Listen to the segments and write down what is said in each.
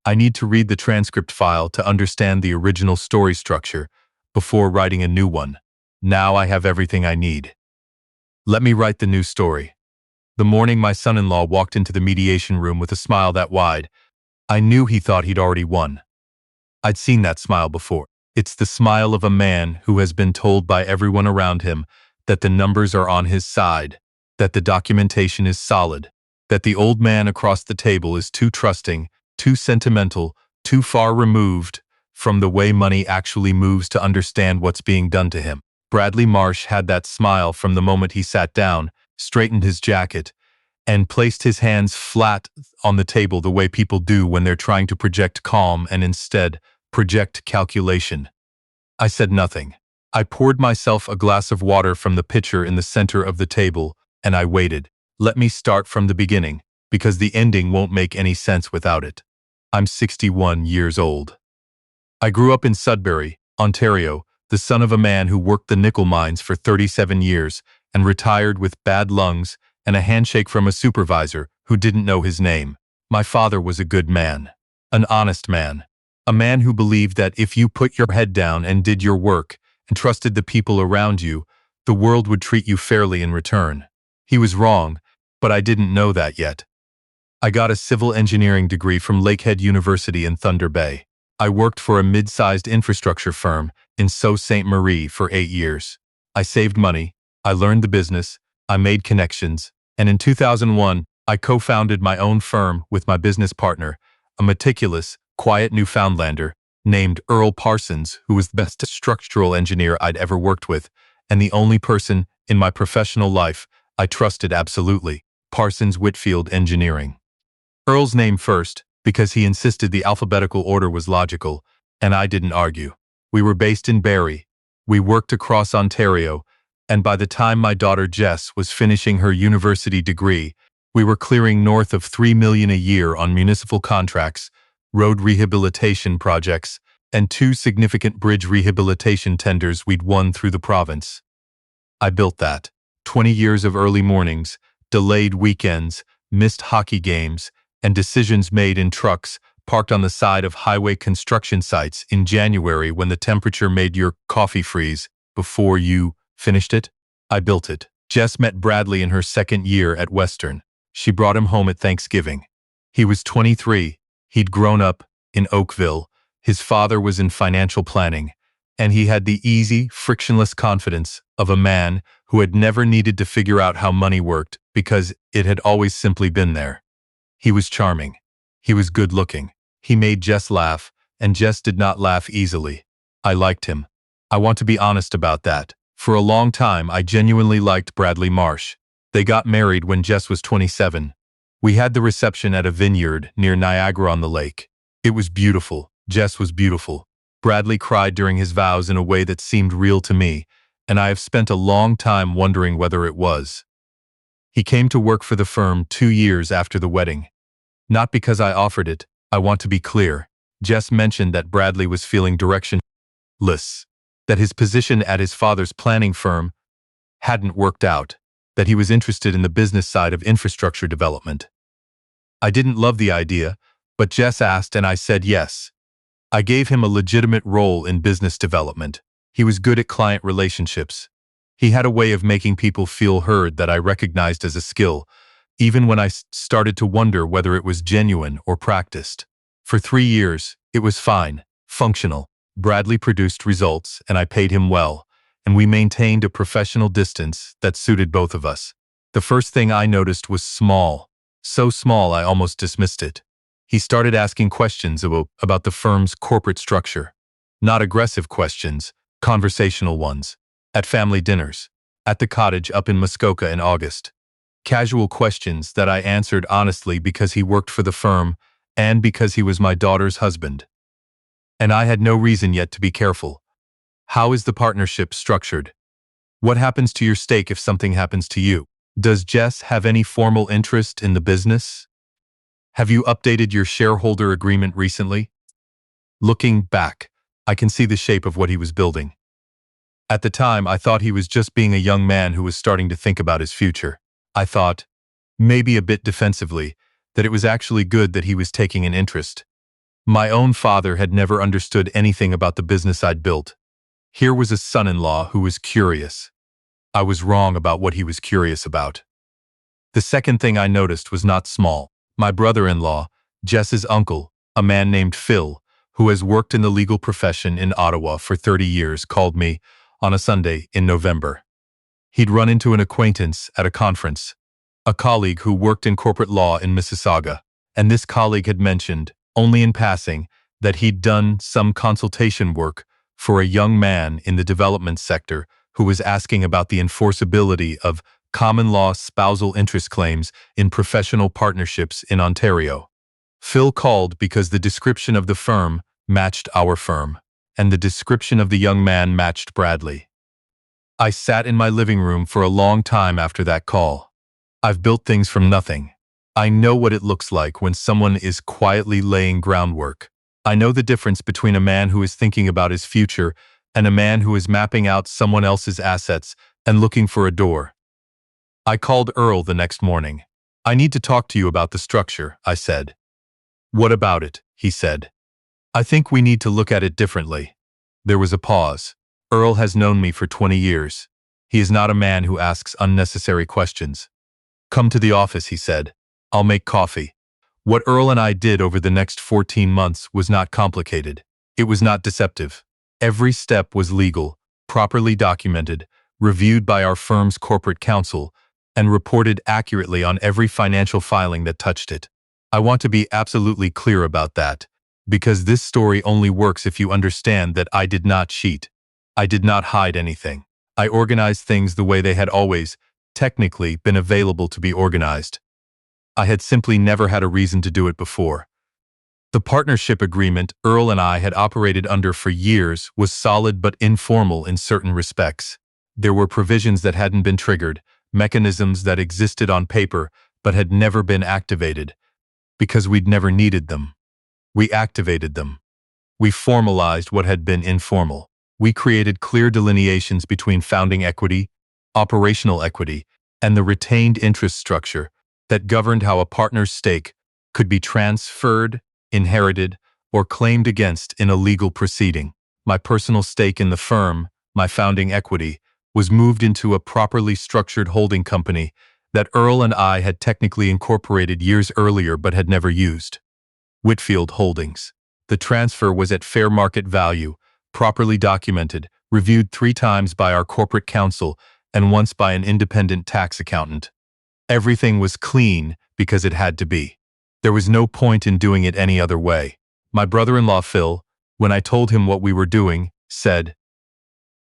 I need to read the transcript file to understand the original story structure before writing a new one. Now I have everything I need. Let me write the new story. The morning my son-in-law walked into the mediation room with a smile that wide, I knew he thought he'd already won. I'd seen that smile before. It's the smile of a man who has been told by everyone around him that the numbers are on his side, that the documentation is solid, that the old man across the table is too trusting, too sentimental, too far removed from the way money actually moves to understand what's being done to him. Bradley Marsh had that smile from the moment he sat down, straightened his jacket, and placed his hands flat on the table the way people do when they're trying to project calm and instead project calculation. I said nothing. I poured myself a glass of water from the pitcher in the center of the table, and I waited. Let me start from the beginning, because the ending won't make any sense without it. I'm 61 years old. I grew up in Sudbury, Ontario, the son of a man who worked the nickel mines for 37 years and retired with bad lungs and a handshake from a supervisor who didn't know his name. My father was a good man, an honest man, a man who believed that if you put your head down and did your work and trusted the people around you, the world would treat you fairly in return. He was wrong, but I didn't know that yet. I got a civil engineering degree from Lakehead University in Thunder Bay. I worked for a mid-sized infrastructure firm in Sault Ste. Marie for 8 years. I saved money, I learned the business, I made connections, and in 2001, I co-founded my own firm with my business partner, a meticulous, quiet Newfoundlander named Earl Parsons, who was the best structural engineer I'd ever worked with, and the only person in my professional life I trusted absolutely, Parsons Whitfield Engineering. Earl's name first, because he insisted the alphabetical order was logical, and I didn't argue. We were based in Barrie. We worked across Ontario, and by the time my daughter Jess was finishing her university degree, we were clearing north of $3 million a year on municipal contracts, road rehabilitation projects, and 2 significant bridge rehabilitation tenders we'd won through the province. I built that. 20 years of early mornings, delayed weekends, missed hockey games, and decisions made in trucks parked on the side of highway construction sites in January when the temperature made your coffee freeze before you finished it. I built it. Jess met Bradley in her second year at Western. She brought him home at Thanksgiving. He was 23. He'd grown up in Oakville. His father was in financial planning, and he had the easy, frictionless confidence of a man who had never needed to figure out how money worked because it had always simply been there. He was charming. He was good-looking. He made Jess laugh, and Jess did not laugh easily. I liked him. I want to be honest about that. For a long time, I genuinely liked Bradley Marsh. They got married when Jess was 27. We had the reception at a vineyard near Niagara-on-the-Lake. It was beautiful. Jess was beautiful. Bradley cried during his vows in a way that seemed real to me, and I have spent a long time wondering whether it was. He came to work for the firm 2 years after the wedding. Not because I offered it, I want to be clear. Jess mentioned that Bradley was feeling directionless, that his position at his father's planning firm hadn't worked out, that he was interested in the business side of infrastructure development. I didn't love the idea, but Jess asked and I said yes. I gave him a legitimate role in business development. He was good at client relationships. He had a way of making people feel heard that I recognized as a skill, even when I started to wonder whether it was genuine or practiced. For 3 years, it was fine, functional. Bradley produced results, and I paid him well, and we maintained a professional distance that suited both of us. The first thing I noticed was small. So small I almost dismissed it. He started asking questions about the firm's corporate structure. Not aggressive questions, conversational ones. At family dinners, at the cottage up in Muskoka in August. Casual questions that I answered honestly because he worked for the firm and because he was my daughter's husband. And I had no reason yet to be careful. How is the partnership structured? What happens to your stake if something happens to you? Does Jess have any formal interest in the business? Have you updated your shareholder agreement recently? Looking back, I can see the shape of what he was building. At the time, I thought he was just being a young man who was starting to think about his future. I thought, maybe a bit defensively, that it was actually good that he was taking an interest. My own father had never understood anything about the business I'd built. Here was a son-in-law who was curious. I was wrong about what he was curious about. The second thing I noticed was not small. My brother-in-law, Jess's uncle, a man named Phil, who has worked in the legal profession in Ottawa for 30 years, called me on a Sunday in November. He'd run into an acquaintance at a conference, a colleague who worked in corporate law in Mississauga, and this colleague had mentioned, only in passing, that he'd done some consultation work for a young man in the development sector who was asking about the enforceability of common law spousal interest claims in professional partnerships in Ontario. Phil called because the description of the firm matched our firm, and the description of the young man matched Bradley. I sat in my living room for a long time after that call. I've built things from nothing. I know what it looks like when someone is quietly laying groundwork. I know the difference between a man who is thinking about his future and a man who is mapping out someone else's assets and looking for a door. I called Earl the next morning. "I need to talk to you about the structure," I said. "What about it?" he said. "I think we need to look at it differently." There was a pause. Earl has known me for 20 years. He is not a man who asks unnecessary questions. "Come to the office," he said. "I'll make coffee." What Earl and I did over the next 14 months was not complicated. It was not deceptive. Every step was legal, properly documented, reviewed by our firm's corporate counsel, and reported accurately on every financial filing that touched it. I want to be absolutely clear about that, because this story only works if you understand that I did not cheat. I did not hide anything. I organized things the way they had always, technically, been available to be organized. I had simply never had a reason to do it before. The partnership agreement Earl and I had operated under for years was solid but informal in certain respects. There were provisions that hadn't been triggered, mechanisms that existed on paper but had never been activated, because we'd never needed them. We activated them. We formalized what had been informal. We created clear delineations between founding equity, operational equity, and the retained interest structure that governed how a partner's stake could be transferred, inherited, or claimed against in a legal proceeding. My personal stake in the firm, my founding equity, was moved into a properly structured holding company that Earl and I had technically incorporated years earlier but had never used. Whitfield Holdings. The transfer was at fair market value, properly documented, reviewed 3 times by our corporate counsel and once by an independent tax accountant. Everything was clean because it had to be. There was no point in doing it any other way. My brother-in-law Phil, when I told him what we were doing, said,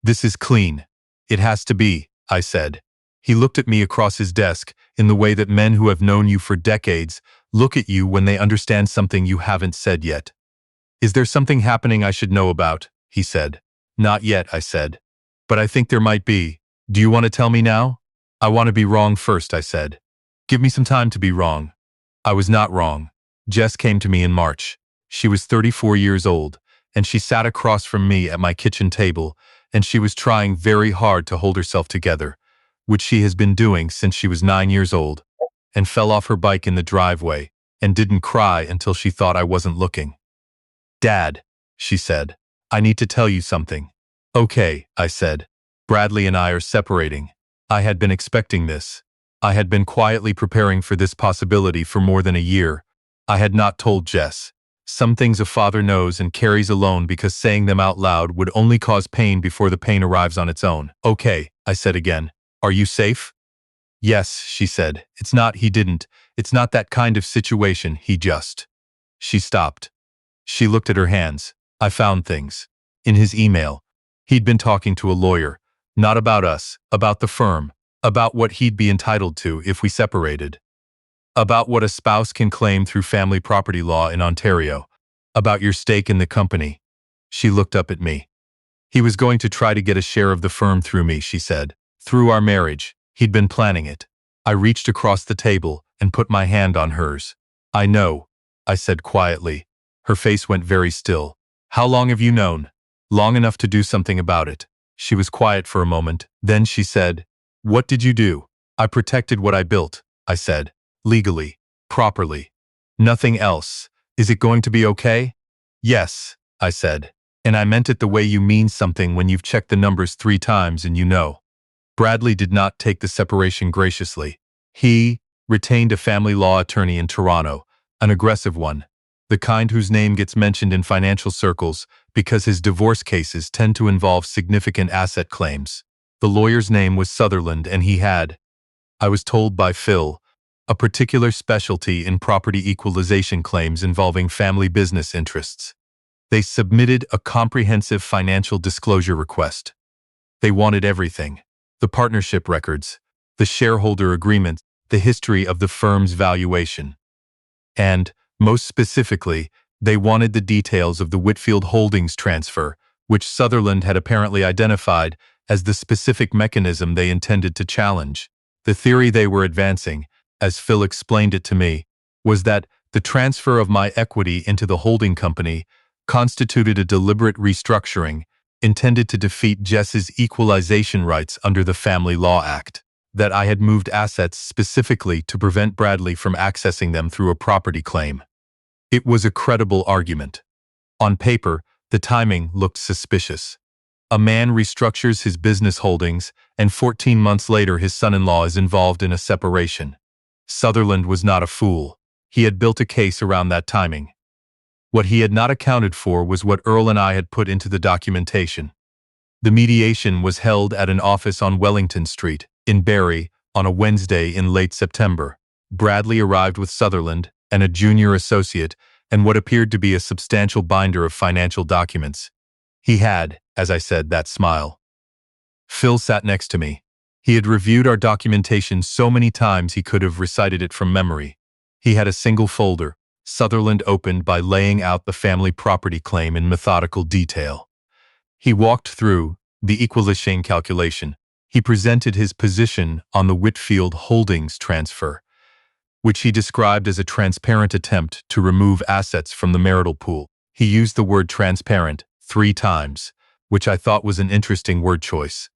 "This is clean. It has to be," I said. He looked at me across his desk in the way that men who have known you for decades look at you when they understand something you haven't said yet. "Is there something happening I should know about?" he said. "Not yet," I said. "But I think there might be. Do you want to tell me now?" "I want to be wrong first," I said. "Give me some time to be wrong." I was not wrong. Jess came to me in March. She was 34 years old, and she sat across from me at my kitchen table, and she was trying very hard to hold herself together, which she has been doing since she was 9 years old, and fell off her bike in the driveway, and didn't cry until she thought I wasn't looking. "Dad," she said, "I need to tell you something." "Okay," I said. "Bradley and I are separating." I had been expecting this. I had been quietly preparing for this possibility for more than a year. I had not told Jess. Some things a father knows and carries alone because saying them out loud would only cause pain before the pain arrives on its own. "Okay," I said again. "Are you safe?" "Yes," she said. He didn't. It's not that kind of situation, he just." She stopped. She looked at her hands. "I found things. In his email. He'd been talking to a lawyer. Not about us, about the firm. About what he'd be entitled to if we separated. About what a spouse can claim through family property law in Ontario. About your stake in the company." She looked up at me. "He was going to try to get a share of the firm through me," she said. "Through our marriage. He'd been planning it." I reached across the table and put my hand on hers. "I know," I said quietly. Her face went very still. "How long have you known?" "Long enough to do something about it." She was quiet for a moment. Then she said, "What did you do?" "I protected what I built," I said. "Legally. Properly. Nothing else. Is it going to be okay?" Yes, I said. And I meant it the way you mean something when you've checked the numbers 3 times and you know. Bradley did not take the separation graciously. He retained a family law attorney in Toronto, an aggressive one, the kind whose name gets mentioned in financial circles because his divorce cases tend to involve significant asset claims. The lawyer's name was Sutherland, and he had, I was told by Phil, a particular specialty in property equalization claims involving family business interests. They submitted a comprehensive financial disclosure request. They wanted everything: the partnership records, the shareholder agreement, the history of the firm's valuation. And, most specifically, they wanted the details of the Whitfield Holdings transfer, which Sutherland had apparently identified as the specific mechanism they intended to challenge. The theory they were advancing, as Phil explained it to me, was that the transfer of my equity into the holding company constituted a deliberate restructuring intended to defeat Jess's equalization rights under the Family Law Act, that I had moved assets specifically to prevent Bradley from accessing them through a property claim. It was a credible argument. On paper, the timing looked suspicious. A man restructures his business holdings, and 14 months later his son-in-law is involved in a separation. Sutherland was not a fool. He had built a case around that timing. What he had not accounted for was what Earl and I had put into the documentation. The mediation was held at an office on Wellington Street, in Barrie, on a Wednesday in late September. Bradley arrived with Sutherland and a junior associate and what appeared to be a substantial binder of financial documents. He had, as I said, that smile. Phil sat next to me. He had reviewed our documentation so many times he could have recited it from memory. He had a single folder. Sutherland opened by laying out the family property claim in methodical detail. He walked through the equalization calculation. He presented his position on the Whitfield Holdings transfer, which he described as a transparent attempt to remove assets from the marital pool. He used the word transparent 3 times, which I thought was an interesting word choice.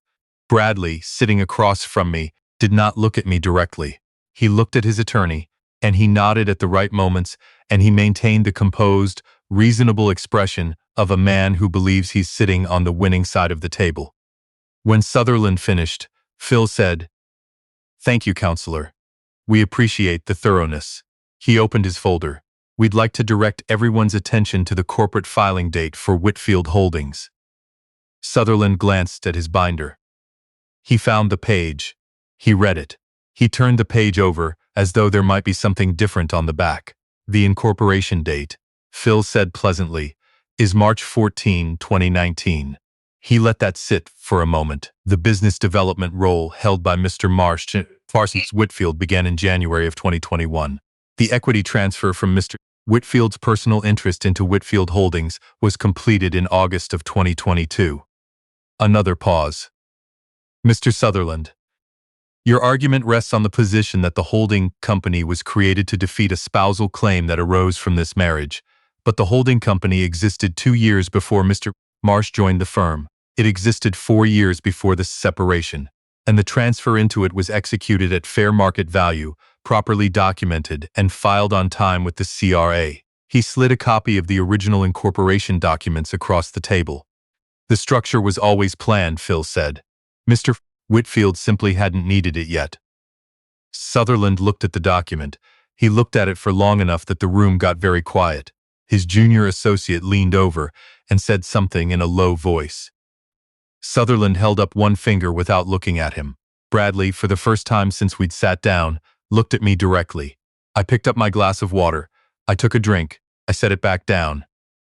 Bradley, sitting across from me, did not look at me directly. He looked at his attorney, and he nodded at the right moments, and he maintained the composed, reasonable expression of a man who believes he's sitting on the winning side of the table. When Sutherland finished, Phil said, "Thank you, Counselor. We appreciate the thoroughness." He opened his folder. "We'd like to direct everyone's attention to the corporate filing date for Whitfield Holdings." Sutherland glanced at his binder. He found the page. He read it. He turned the page over as though there might be something different on the back. "The incorporation date," Phil said pleasantly, "is March 14, 2019. He let that sit for a moment. "The business development role held by Mr. Parsons Whitfield began in January of 2021. The equity transfer from Mr. Whitfield's personal interest into Whitfield Holdings was completed in August of 2022. Another pause. "Mr. Sutherland, your argument rests on the position that the holding company was created to defeat a spousal claim that arose from this marriage, but the holding company existed 2 years before Mr. Marsh joined the firm. It existed 4 years before the separation, and the transfer into it was executed at fair market value, properly documented, and filed on time with the CRA." He slid a copy of the original incorporation documents across the table. "The structure was always planned," Phil said. "Mr. Whitfield simply hadn't needed it yet." Sutherland looked at the document. He looked at it for long enough that the room got very quiet. His junior associate leaned over and said something in a low voice. Sutherland held up one finger without looking at him. Bradley, for the first time since we'd sat down, looked at me directly. I picked up my glass of water. I took a drink. I set it back down.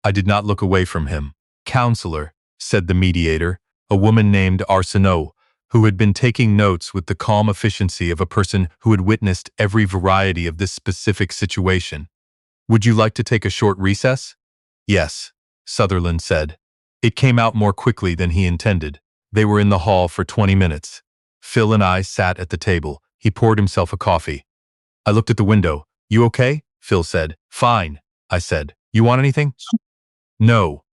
I did not look away from him. "Counselor," said the mediator, a woman named Arsenault, who had been taking notes with the calm efficiency of a person who had witnessed every variety of this specific situation. "Would you like to take a short recess?" "Yes," Sutherland said. It came out more quickly than he intended. They were in the hall for 20 minutes. Phil and I sat at the table. He poured himself a coffee. I looked at the window. "You okay?" Phil said. "Fine," I said. "You want anything?" "No."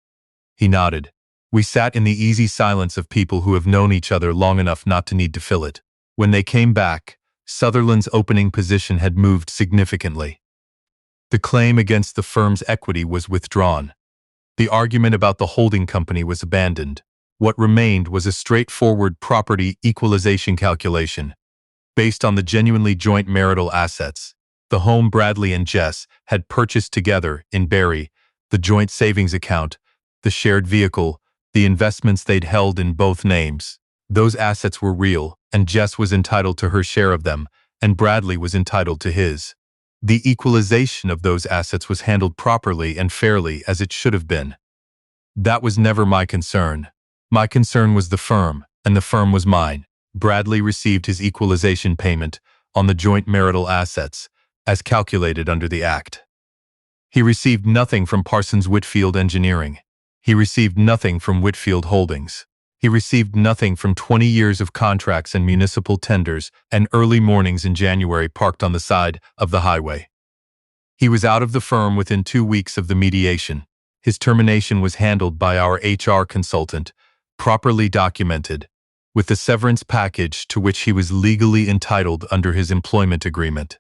He nodded. We sat in the easy silence of people who have known each other long enough not to need to fill it. When they came back, Sutherland's opening position had moved significantly. The claim against the firm's equity was withdrawn. The argument about the holding company was abandoned. What remained was a straightforward property equalization calculation, based on the genuinely joint marital assets. The home Bradley and Jess had purchased together in Barrie, the joint savings account, the shared vehicle, the investments they'd held in both names. Those assets were real, and Jess was entitled to her share of them, and Bradley was entitled to his. The equalization of those assets was handled properly and fairly as it should have been. That was never my concern. My concern was the firm, and the firm was mine. Bradley received his equalization payment on the joint marital assets, as calculated under the Act. He received nothing from Parsons Whitfield Engineering. He received nothing from Whitfield Holdings. He received nothing from 20 years of contracts and municipal tenders and early mornings in January parked on the side of the highway. He was out of the firm within 2 weeks of the mediation. His termination was handled by our HR consultant, properly documented, with the severance package to which he was legally entitled under his employment agreement.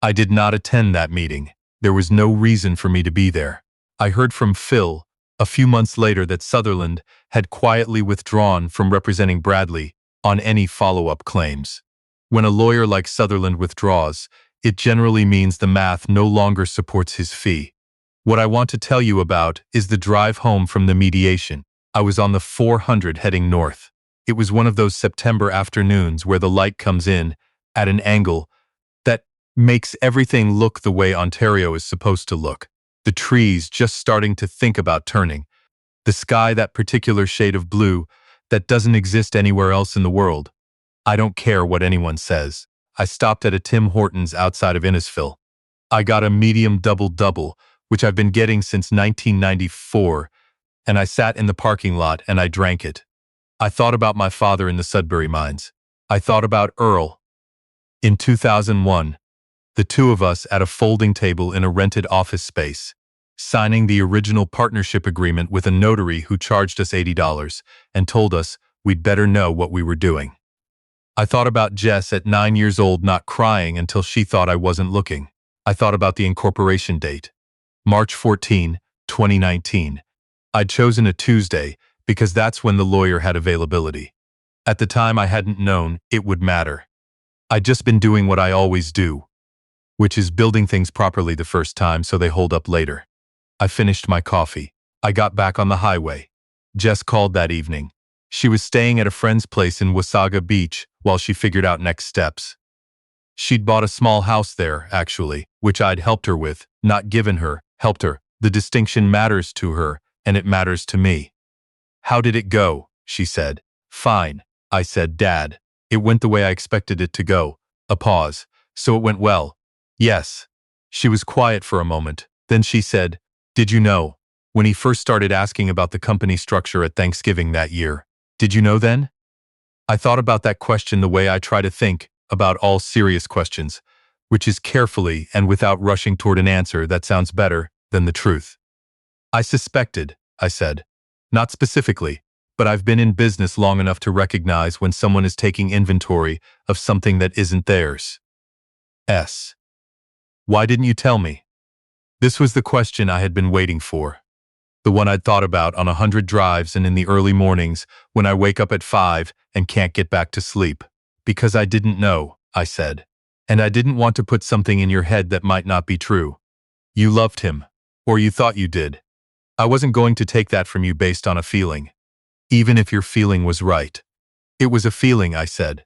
I did not attend that meeting. There was no reason for me to be there. I heard from Phil a few months later that Sutherland had quietly withdrawn from representing Bradley on any follow-up claims. When a lawyer like Sutherland withdraws, it generally means the math no longer supports his fee. What I want to tell you about is the drive home from the mediation. I was on the 400 heading north. It was one of those September afternoons where the light comes in at an angle that makes everything look the way Ontario is supposed to look. The trees just starting to think about turning. The sky that particular shade of blue that doesn't exist anywhere else in the world. I don't care what anyone says. I stopped at a Tim Hortons outside of Innisfil. I got a medium double-double, which I've been getting since 1994, and I sat in the parking lot and I drank it. I thought about my father in the Sudbury mines. I thought about Earl. In 2001, the two of us at a folding table in a rented office space, signing the original partnership agreement with a notary who charged us $80 and told us we'd better know what we were doing. I thought about Jess at 9 years old not crying until she thought I wasn't looking. I thought about the incorporation date, March 14, 2019. I'd chosen a Tuesday because that's when the lawyer had availability. At the time, I hadn't known it would matter. I'd just been doing what I always do, which is building things properly the first time so they hold up later. I finished my coffee. I got back on the highway. Jess called that evening. She was staying at a friend's place in Wasaga Beach while she figured out next steps. She'd bought a small house there, actually, which I'd helped her with, not given her, helped her. The distinction matters to her, and it matters to me. How did it go? She said. Fine. I said, Dad. It went the way I expected it to go. A pause. So it went well. Yes. She was quiet for a moment. Then she said, Did you know, when he first started asking about the company structure at Thanksgiving that year, did you know then? I thought about that question the way I try to think about all serious questions, which is carefully and without rushing toward an answer that sounds better than the truth. I suspected, I said. Not specifically, but I've been in business long enough to recognize when someone is taking inventory of something that isn't theirs. Why didn't you tell me? This was the question I had been waiting for. The one I'd thought about on 100 drives and in the early mornings when I wake up at 5 and can't get back to sleep. Because I didn't know, I said. And I didn't want to put something in your head that might not be true. You loved him, or you thought you did. I wasn't going to take that from you based on a feeling, even if your feeling was right. It was a feeling, I said.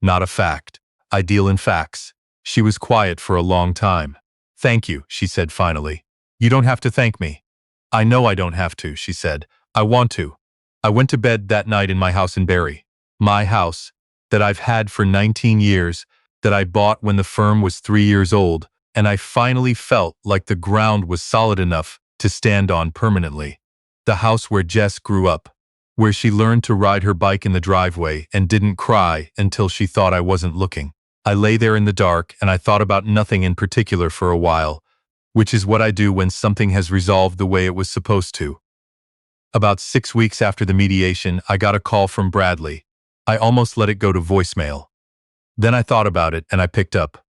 Not a fact. I deal in facts. She was quiet for a long time. Thank you, she said finally. You don't have to thank me. I know I don't have to, she said. I want to. I went to bed that night in my house in Barrie. My house, that I've had for 19 years, that I bought when the firm was 3 years old, and I finally felt like the ground was solid enough to stand on permanently. The house where Jess grew up, where she learned to ride her bike in the driveway and didn't cry until she thought I wasn't looking. I lay there in the dark and I thought about nothing in particular for a while, which is what I do when something has resolved the way it was supposed to. About 6 weeks after the mediation, I got a call from Bradley. I almost let it go to voicemail. Then I thought about it and I picked up.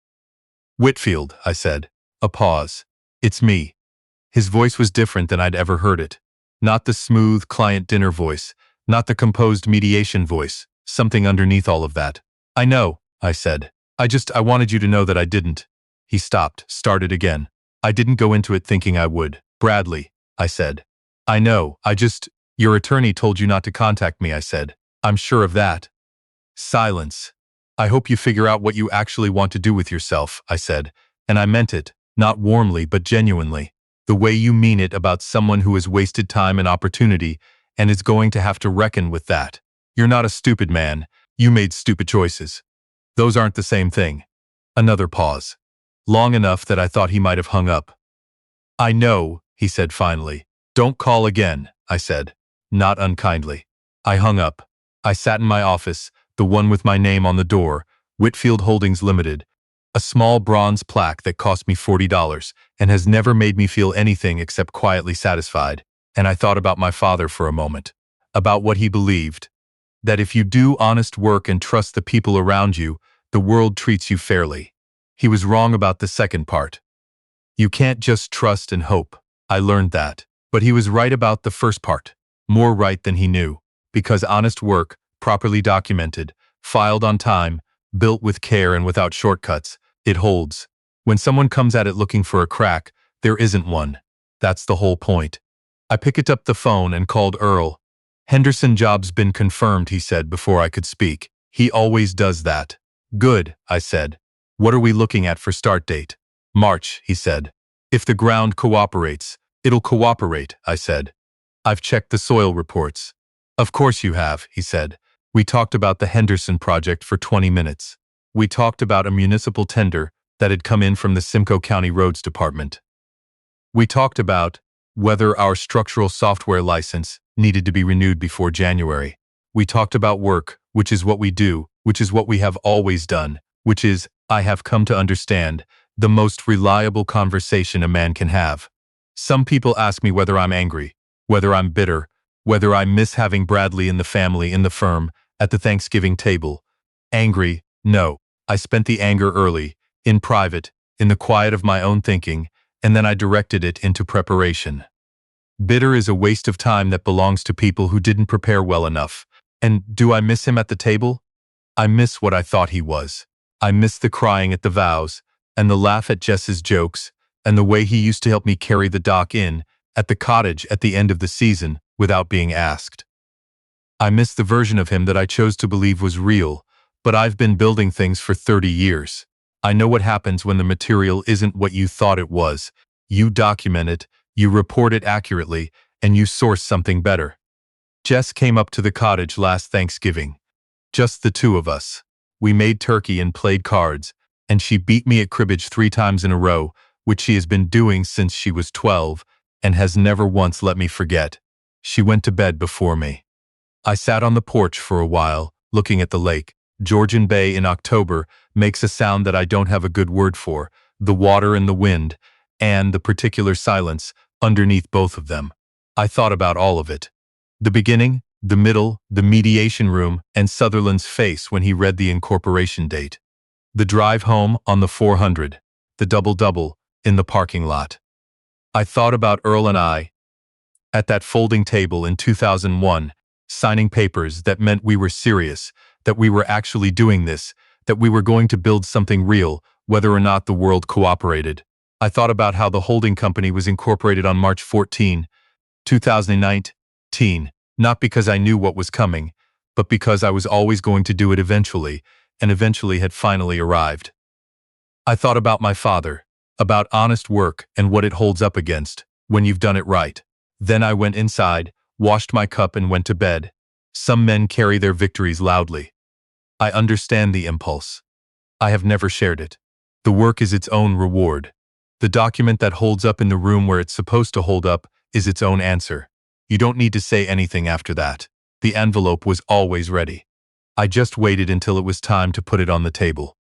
Whitfield, I said. A pause. It's me. His voice was different than I'd ever heard it. Not the smooth client dinner voice, not the composed mediation voice, something underneath all of that. I know, I said. I wanted you to know that I didn't. He stopped, started again. I didn't go into it thinking I would. Bradley, I said. I know, your attorney told you not to contact me, I said. I'm sure of that. Silence. I hope you figure out what you actually want to do with yourself, I said, and I meant it, not warmly but genuinely. The way you mean it about someone who has wasted time and opportunity and is going to have to reckon with that. You're not a stupid man. You made stupid choices. Those aren't the same thing. Another pause. Long enough that I thought he might have hung up. I know, he said finally. Don't call again, I said, not unkindly. I hung up. I sat in my office, the one with my name on the door, Whitfield Holdings Limited, a small bronze plaque that cost me $40 and has never made me feel anything except quietly satisfied. And I thought about my father for a moment, about what he believed, that if you do honest work and trust the people around you, the world treats you fairly. He was wrong about the second part. You can't just trust and hope. I learned that. But he was right about the first part. More right than he knew. Because honest work, properly documented, filed on time, built with care and without shortcuts, it holds. When someone comes at it looking for a crack, there isn't one. That's the whole point. I picked up the phone and called Earl. Henderson job's been confirmed, he said before I could speak. He always does that. Good, I said. What are we looking at for start date? March, he said. If the ground cooperates, it'll cooperate, I said. I've checked the soil reports. Of course you have, he said. We talked about the Henderson project for 20 minutes. We talked about a municipal tender that had come in from the Simcoe County Roads Department. We talked about whether our structural software license needed to be renewed before January. We talked about work, which is what we do, which is what we have always done, which is, I have come to understand, the most reliable conversation a man can have. Some people ask me whether I'm angry, whether I'm bitter, whether I miss having Bradley in the family, in the firm, at the Thanksgiving table. Angry? No. I spent the anger early, in private, in the quiet of my own thinking, and then I directed it into preparation. Bitter is a waste of time that belongs to people who didn't prepare well enough. And do I miss him at the table? I miss what I thought he was. I miss the crying at the vows, and the laugh at Jess's jokes, and the way he used to help me carry the dock in, at the cottage at the end of the season, without being asked. I miss the version of him that I chose to believe was real, but I've been building things for 30 years. I know what happens when the material isn't what you thought it was. You document it, you report it accurately, and you source something better. Jess came up to the cottage last Thanksgiving. Just the two of us. We made turkey and played cards, and she beat me at cribbage 3 times in a row, which she has been doing since she was 12, and has never once let me forget. She went to bed before me. I sat on the porch for a while, looking at the lake. Georgian Bay in October makes a sound that I don't have a good word for, the water and the wind, and the particular silence underneath both of them. I thought about all of it. The beginning, the middle, the mediation room, and Sutherland's face when he read the incorporation date. The drive home on the 400, the double-double in the parking lot. I thought about Earl and I, at that folding table in 2001, signing papers that meant we were serious, that we were actually doing this, that we were going to build something real, whether or not the world cooperated. I thought about how the holding company was incorporated on March 14, 2019, not because I knew what was coming, but because I was always going to do it eventually, and eventually had finally arrived. I thought about my father, about honest work and what it holds up against, when you've done it right. Then I went inside, washed my cup and went to bed. Some men carry their victories loudly. I understand the impulse. I have never shared it. The work is its own reward. The document that holds up in the room where it's supposed to hold up is its own answer. You don't need to say anything after that. The envelope was always ready. I just waited until it was time to put it on the table.